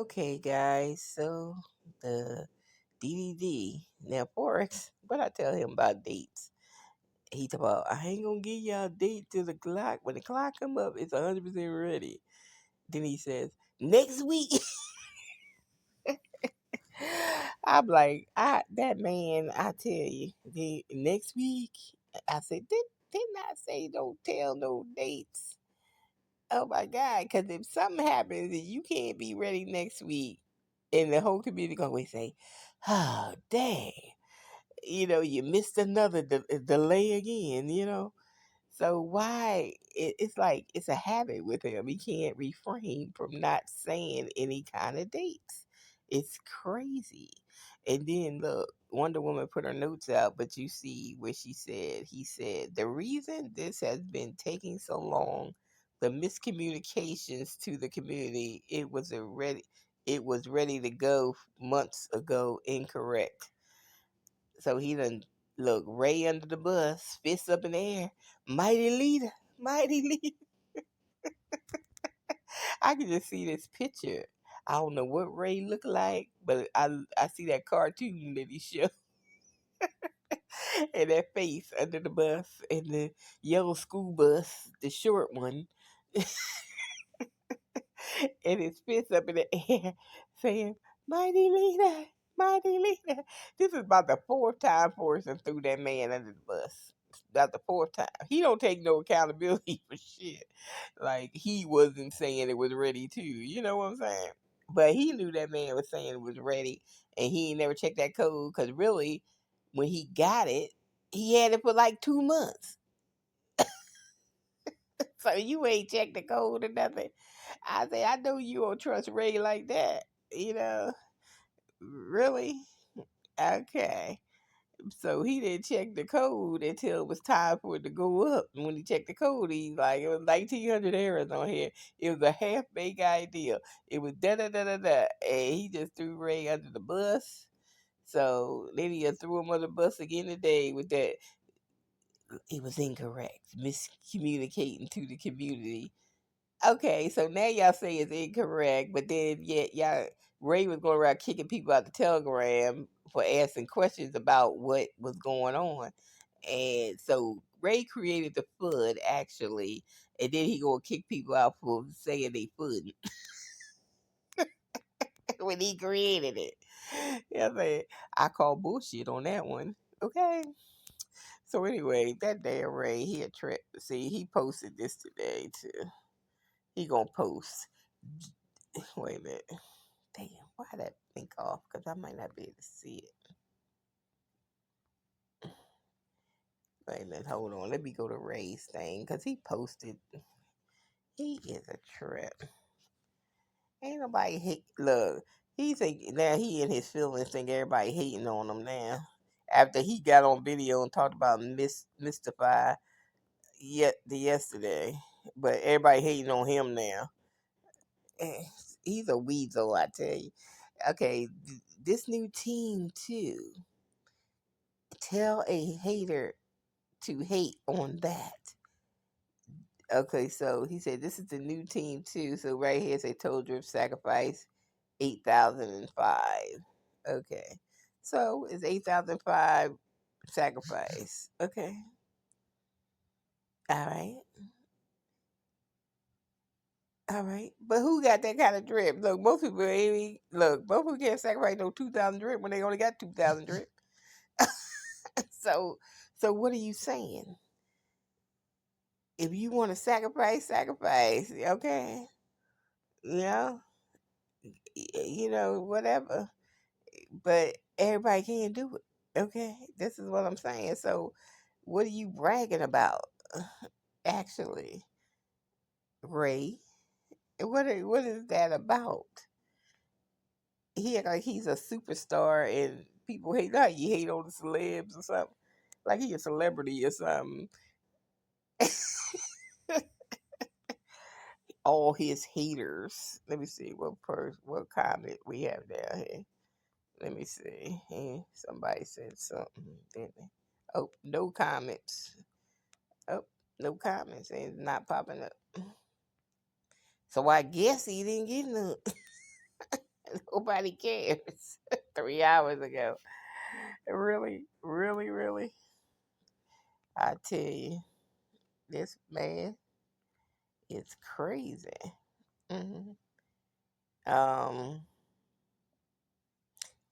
Okay, guys, so the DDD, now Forex, what I tell him about dates? He talk about, I ain't gonna give y'all a date till the clock. When the clock come up, it's 100% ready. Then he says, next week. I'm like, that man, I tell you, the next week, I said, didn't I say don't tell no dates? Oh my God, because if something happens and you can't be ready next week, and the whole community gonna always say, oh, dang, you missed another delay again. So why? It's like it's a habit with him. He can't refrain from not saying any kind of dates. It's crazy. And then look, Wonder Woman put her notes out, but you see what she said. He said the reason this has been taking so long, the miscommunications to the community, it was ready to go months ago, incorrect. So he done look Ray under the bus, fists up in the air. Mighty leader, mighty leader. I can just see this picture. I don't know what Ray look like, but I see that cartoon that he showed and that face under the bus and the yellow school bus, the short one, and his fist up in the air saying, Mighty leader, mighty leader. This is about the fourth time Forrest threw that man under the bus. About the fourth time. He don't take no accountability for shit. Like he wasn't saying it was ready too. You know what I'm saying? But he knew that man was saying it was ready, and he ain't never checked that code because really, when he got it, he had it for like 2 months. So you ain't checked the code or nothing. I say I know you don't trust Ray like that. You know, really? Okay. So he didn't check the code until it was time for it to go up. And when he checked the code, he like it was 1,900 errors on here. It was a half baked idea. It was da da da da da, and he just threw Ray under the bus. So then he just threw him under the bus again today with that. It was incorrect, miscommunicating to the community. Okay, so now y'all say it's incorrect, but then yet y'all Ray was going around kicking people out the telegram for asking questions about what was going on. And so Ray created the FUD actually, and then he gonna kick people out for saying they FUD when he created it. Yeah, man, I call bullshit on that one. Okay. So anyway, that damn Ray, he a trip. See, he posted this today too. He gonna post. Wait a minute. Damn, why that link off? Because I might not be able to see it. Wait a minute, hold on. Let me go to Ray's thing because he posted. He is a trip. Ain't nobody hate. Look, he think now he in his feelings think everybody hating on him now. After he got on video and talked about mystify yet the yesterday, but everybody hating on him now. Eh, He's a weasel, I tell you. Okay, this new team too. Tell a hater to hate on that. Okay, so he said this is the new team too. So right here, say told Drip sacrifice 8,005. Okay, so it's 8,005 sacrifice. Okay, all right, all right. But who got that kind of drip? Look, most people ain't look. Most people can't sacrifice no 2,000 drip when they only got 2,000 drip. so, so what are you saying? If you want to sacrifice, sacrifice. Okay, you know. Whatever. But everybody can't do it. Okay, this is what I'm saying. So, what are you bragging about? Actually, Ray, what is that about? He act like he's a superstar and people hate. Not you hate on the celebs or something. Like he a celebrity or something. All his haters. Let me see what comment we have down here. Let me see. Somebody said something, didn't they? Oh, no comments. Oh, no comments. And it's not popping up. So I guess he didn't get none. Nobody cares. 3 hours ago. Really, really, really. I tell you, this man is crazy. hmm Um,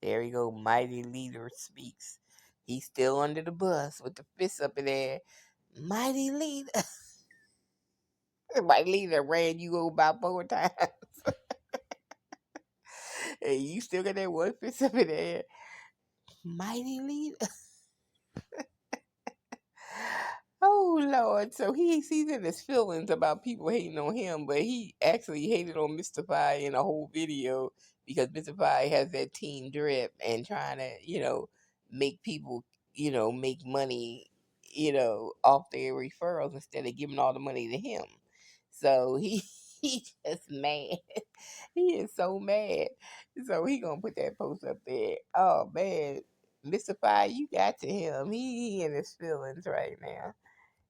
there you go. Mighty leader speaks. He's still under the bus with the fist up in the air. Mighty leader. Mighty leader ran you over about 4 times. And you still got that one fist up in the air. Mighty leader. Oh Lord! So he's in his feelings about people hating on him, but he actually hated on Mr. Pie in a whole video because Mr. Pie has that team drip and trying to make people make money off their referrals instead of giving all the money to him. So he he's just mad. He is so mad. So he gonna put that post up there. Oh man, Mr. Pie, you got to him. He in his feelings right now.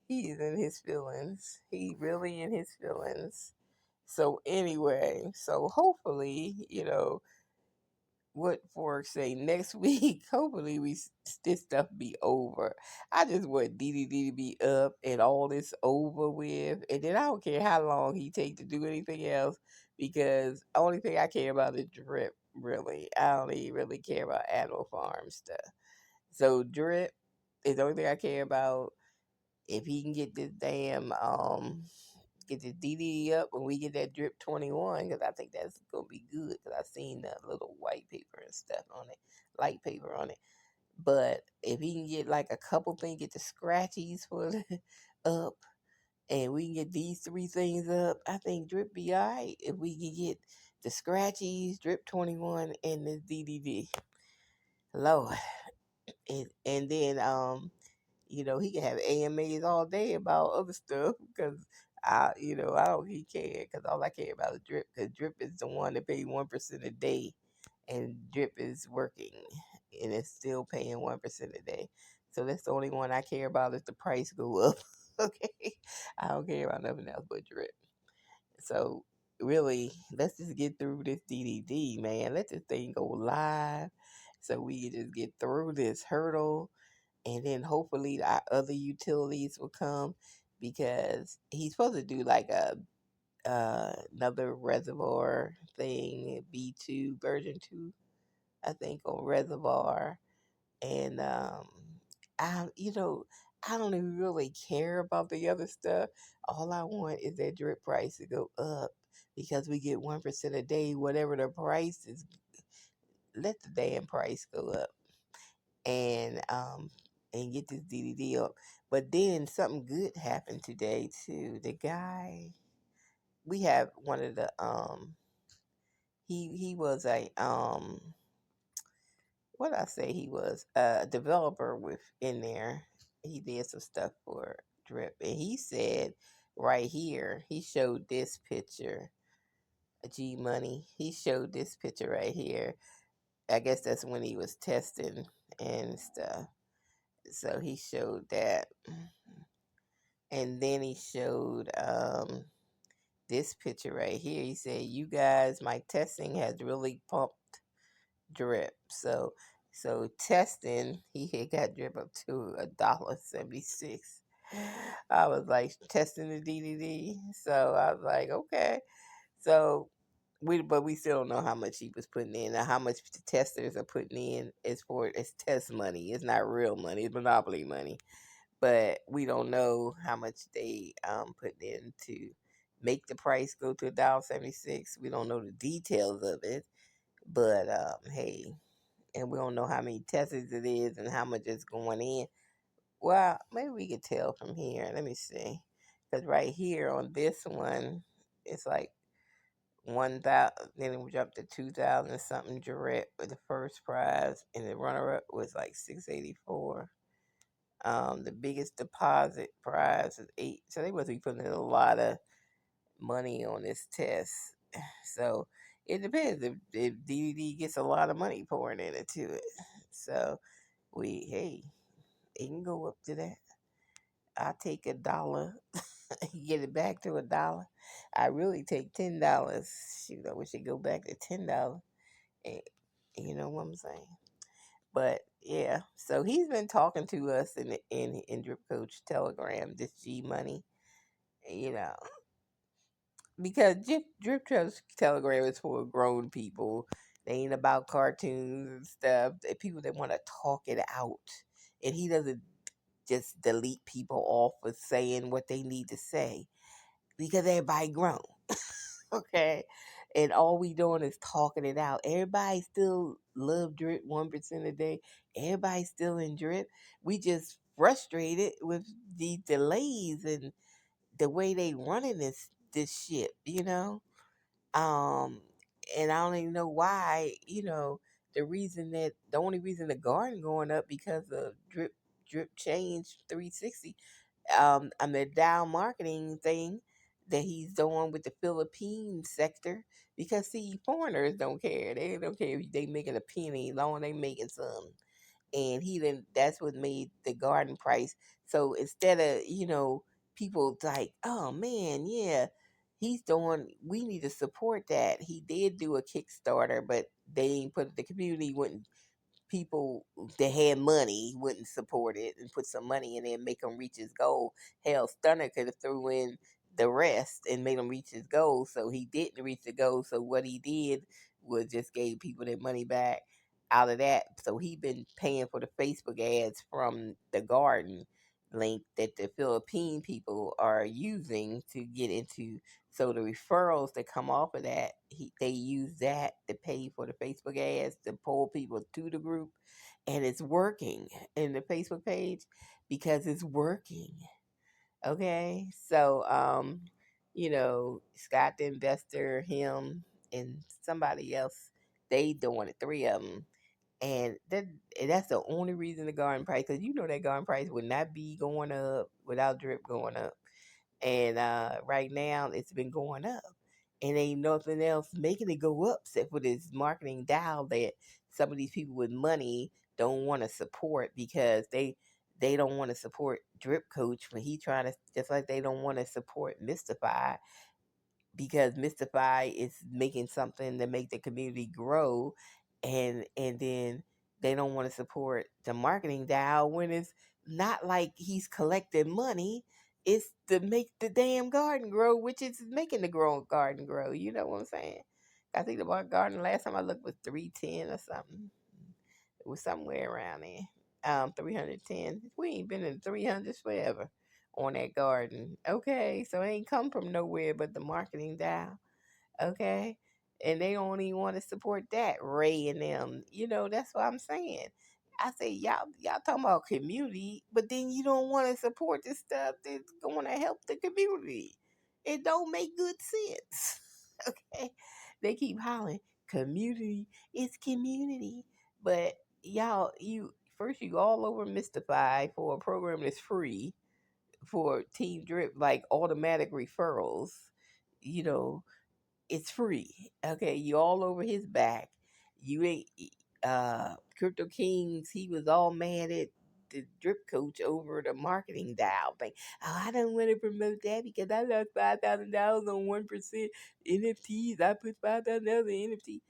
He is in his feelings. He really in his feelings. So anyway, so hopefully, what Fork say next week, hopefully this stuff be over. I just want DDD to be up and all this over with. And then I don't care how long he take to do anything else because the only thing I care about is drip, really. I don't even really care about Animal Farm stuff. So drip is the only thing I care about. If he can get this damn get the DD up when we get that drip 21, because I think that's gonna be good. Because I've seen the little white paper and stuff on it, light paper on it. But if he can get like a couple things, get the scratchies for the up, and we can get these 3 things up, I think drip be alright. If we can get the scratchies, drip 21, and the DDD, Lord, and then he can have AMAs all day about other stuff because I don't he care because all I care about is drip because drip is the one that pays 1% a day, and drip is working and it's still paying 1% a day. So that's the only one I care about is the price go up. Okay, I don't care about nothing else but drip. So really, let's just get through this DDD, man. Let this thing go live so we can just get through this hurdle and then hopefully our other utilities will come because he's supposed to do like a another reservoir thing, B2 version 2, I think, on reservoir. And I I don't even really care about the other stuff. All I want is that drip price to go up because we get 1% a day, whatever the price is. Let the damn price go up and get this DDD up. But then something good happened today too. The guy we have one of the he was a what I say he was a developer within there. He did some stuff for Drip, and he said right here he showed this picture. G Money. He showed this picture right here. I guess that's when he was testing and stuff. So he showed that. And then he showed this picture right here. He said, "You guys, my testing has really pumped drip." So testing, he had got drip up to $1.76. I was like testing the DDD. So I was like, okay. So but we still don't know how much he was putting in or how much the testers are putting in it's test money. It's not real money. It's monopoly money. But we don't know how much they put in to make the price go to $1.76. We don't know the details of it, but hey, and we don't know how many tests it is and how much is going in. Well, maybe we could tell from here. Let me see, because right here on this one, it's like 1,000. Then it jumped to 2,000 something direct with the first prize, and the runner up was like 684. The biggest deposit prize is 8. So they must be putting in a lot of money on this test. So it depends if DDD gets a lot of money pouring into it. So hey, it can go up to that. I take $1, get it back to $1. I really take $10. Shoot, I wish it go back to $10. Eh, You know what I'm saying? But yeah, so he's been talking to us in Drip Coach Telegram, this G Money, you know, because Drip Coach Telegram is for grown people. They ain't about cartoons and stuff. They people that want to talk it out, and he doesn't just delete people off for saying what they need to say because everybody grown. Okay. And all we doing is talking it out. Everybody still love drip 1% a day. Everybody still in drip. We just frustrated with the delays and the way they running this ship. Um and I don't even know why, the only reason the garden going up because of drip change 360, the down marketing thing that he's doing with the Philippine sector, because see, foreigners don't care. They don't care if they making a penny, long they making some. And he didn't. That's what made the garden price. So instead of people like, oh man, yeah, he's doing. We need to support that. He did do a Kickstarter, but they ain't put the community wouldn't people that had money wouldn't support it and put some money in it and make him reach his goal. Hell, Stunner could have threw in the rest and made him reach his goal. So he didn't reach the goal. So what he did was just gave people their money back out of that. So he been paying for the Facebook ads from the garden link that the Philippine people are using to get into. So the referrals that come off of that, they use that to pay for the Facebook ads to pull people to the group, and it's working in the Facebook page because it's working. Okay, so Scott the investor, him, and somebody else, they doing it, three of them, and that's the only reason the garden price, because that garden price would not be going up without drip going up. And right now it's been going up, and ain't nothing else making it go up except for this marketing dial that some of these people with money don't want to support, because they don't want to support Drip Coach when he trying to, just like they don't want to support Mystify, because Mystify is making something to make the community grow, and then they don't want to support the marketing dial when it's not like he's collecting money. It's to make the damn garden grow, which is making the garden grow. You know what I'm saying? I think the garden last time I looked was 310 or something. It was somewhere around there. 310. We ain't been in 300s forever on that garden. Okay, so it ain't come from nowhere but the marketing dial. Okay, and they don't even want to support that, Ray and them. That's what I'm saying. I say y'all talking about community, but then you don't want to support the stuff that's going to help the community. It don't make good sense. Okay, they keep hollering community. It's community, but you all over Mystify for a program that's free for Team Drip, like automatic referrals. You know, it's free. Okay, you all over his back. You ain't Crypto Kings, he was all mad at the drip coach over the marketing dial thing. Oh, I don't want to promote that because I lost $5,000 on 1% NFTs. I put $5,000 in NFT.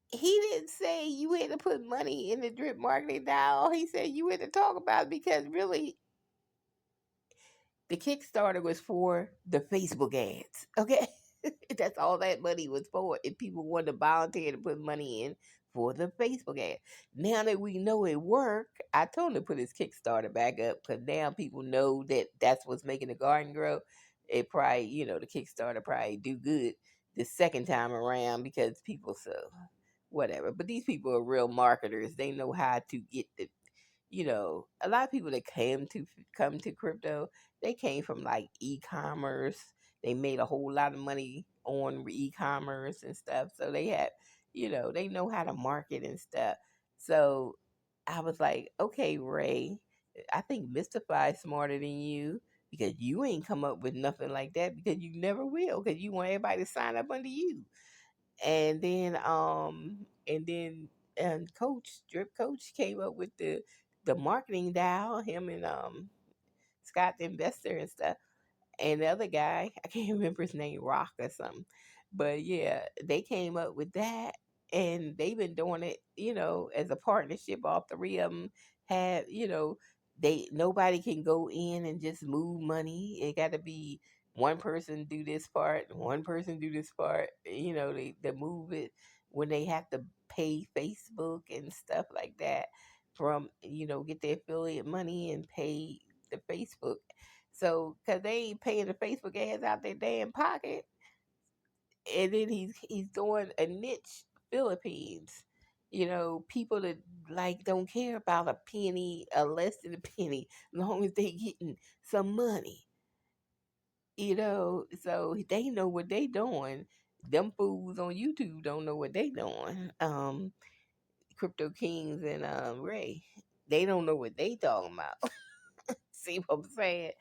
He didn't say you had to put money in the drip marketing dial. He said you had to talk about it because really the Kickstarter was for the Facebook ads. Okay. That's all that money was for. If people wanted to volunteer to put money in for the Facebook ad. Now that we know it worked, I told him to put his Kickstarter back up because now people know that that's what's making the garden grow. It probably, the Kickstarter probably do good the second time around because people, so whatever. But these people are real marketers. They know how to get a lot of people that come to crypto, they came from like e-commerce. They made a whole lot of money on e-commerce and stuff. So they have, they know how to market and stuff. So I was like, okay, Ray, I think Mystify is smarter than you because you ain't come up with nothing like that because you never will because you want everybody to sign up under you. And then Drip Coach came up with the marketing dial, him and Scott the investor and stuff. And the other guy, I can't remember his name, Rock or something. But yeah, they came up with that, and they've been doing it, as a partnership. All three of them have, they nobody can go in and just move money. It got to be one person do this part, one person do this part. They move it when they have to pay Facebook and stuff like that from get their affiliate money and pay the Facebook. So, because they ain't paying the Facebook ads out their damn pocket, and then he's doing a niche Philippines. People that like don't care about a penny or less than a penny, as long as they getting some money. So they know what they doing. Them fools on YouTube don't know what they doing. Crypto Kings and Ray, they don't know what they talking about. See what I'm saying?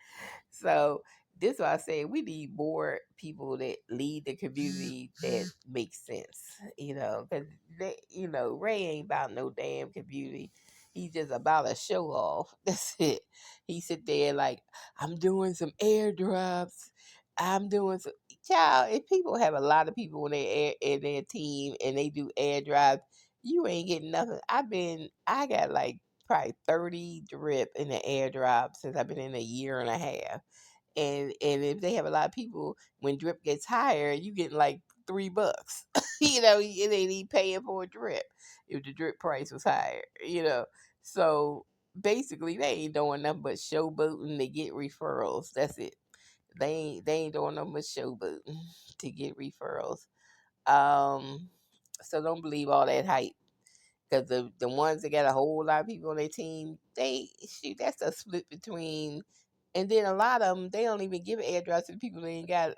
So this is why I say we need more people that lead the community that makes sense. Because Ray ain't about no damn community. He's just about a show off. That's it. He sit there like, I'm doing some airdrops. I'm doing some child. If people have a lot of people in their team and they do airdrops, you ain't getting nothing. I got like probably 30 drip in the airdrop since I've been in a year and a half. And if they have a lot of people, when drip gets higher, you get like $3. It ain't even paying for a drip if the drip price was higher. So basically they ain't doing nothing but showboating to get referrals. That's it. They ain't doing nothing but showboating to get referrals. Um, so don't believe all that hype. Because the ones that got a whole lot of people on their team, that's a split between, and then a lot of them, they don't even give airdrops to the people that ain't got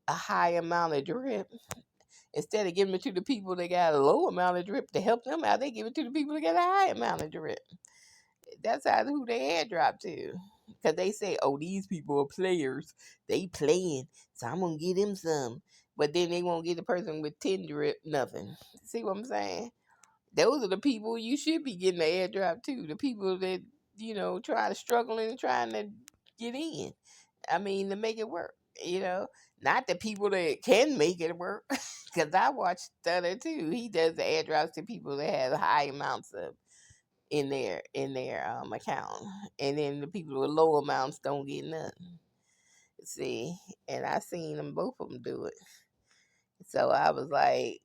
a high amount of drip. Instead of giving it to the people that got a low amount of drip to help them out, they give it to the people that got a high amount of drip. That's who they airdrop to. Because they say, oh, these people are players. They playing, so I'm going to give them some. But then they won't get the person with 10 drip nothing. See what I'm saying? Those are the people you should be getting the airdrop to. The people that try to struggling and trying to get in. I mean, to make it work. Not the people that can make it work. Because I watch Stunner too. He does the airdrops to people that have high amounts of in their account, and then the people with low amounts don't get nothing. See, and I seen them both of them do it. So I was like,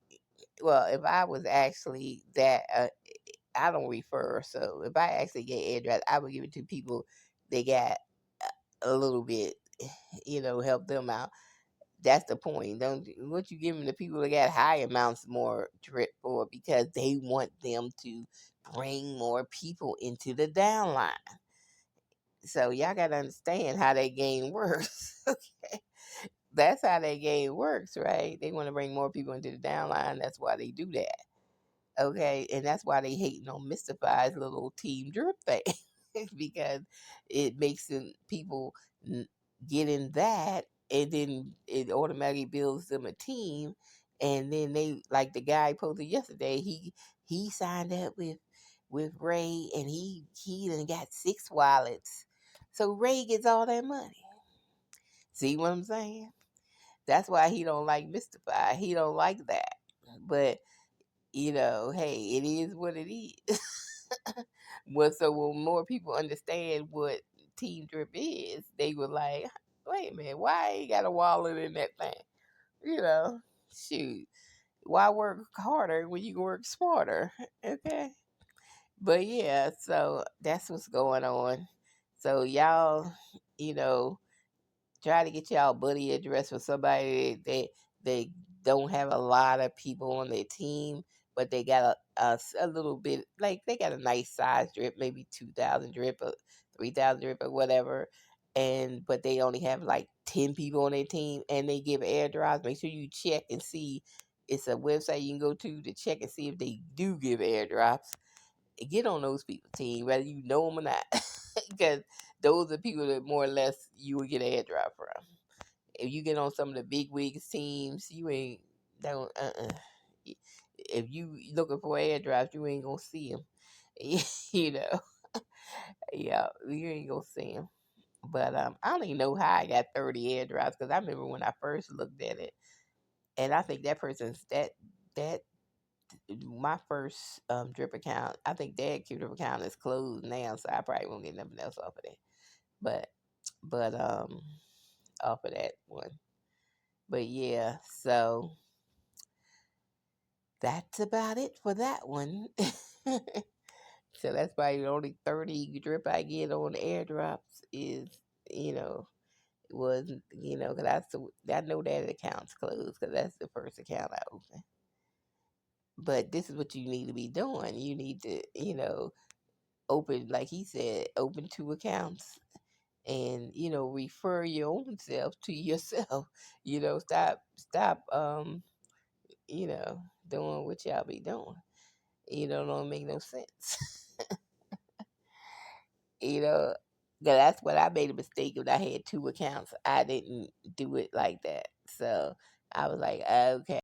well, if I was actually that, I don't refer. So if I actually get airdrop, I would give it to people that got a little bit, help them out. That's the point. Don't what you giving the people that got high amounts more drip for, because they want them to bring more people into the downline. So y'all gotta understand how that game works. Okay. That's how that game works, right? They want to bring more people into the downline. That's why they do that. Okay, and that's why they hating on Mystify's little team drip thing. Because it makes people get in that, and then it automatically builds them a team. And then they, like the guy posted yesterday, he signed up with Ray, and he done got 6 wallets, so Ray gets all that money. See what I'm saying? That's why he don't like Mystify. He don't like that. But hey, it is what it is. Well, so when more people understand what Team Drip is, they were like, wait a minute, why ain't got a wallet in that thing? You know, shoot, why work harder when you can work smarter? Okay. But yeah, so that's what's going on. So y'all, you know, try to get y'all buddy address for somebody that they don't have a lot of people on their team, but they got a little bit, like they got a nice size drip, maybe 2,000 drip or 3,000 drip or whatever, and but they only have like 10 people on their team, and they give airdrops. Make sure you check and see. It's a website you can go to check and see if they do give airdrops. Get on those people team, whether you know them or not, because those are people that more or less you would get an airdrop from. If you get on some of the big wigs teams, you ain't don't. If you looking for airdrops, you ain't gonna see them. you know, yeah, you ain't gonna see them. But I don't even know how I got 30 airdrops, because I remember when I first looked at it, And I think that person's that my first drip account. I think that Q drip account is closed now, so I probably won't get nothing else off of that. But off of that one. But yeah, so that's about it for that one. So that's probably the only 30 drip I get on airdrops is, you know, was, because I know that account's closed because that's the first account I opened. But this is what you need to be doing. You need to, open, like he said, open 2 accounts and, refer your own self to yourself. Stop, doing what y'all be doing. Don't make no sense. you know, 'cause that's what I made a mistake when I had 2 accounts. I didn't do it like that. So I was like, okay.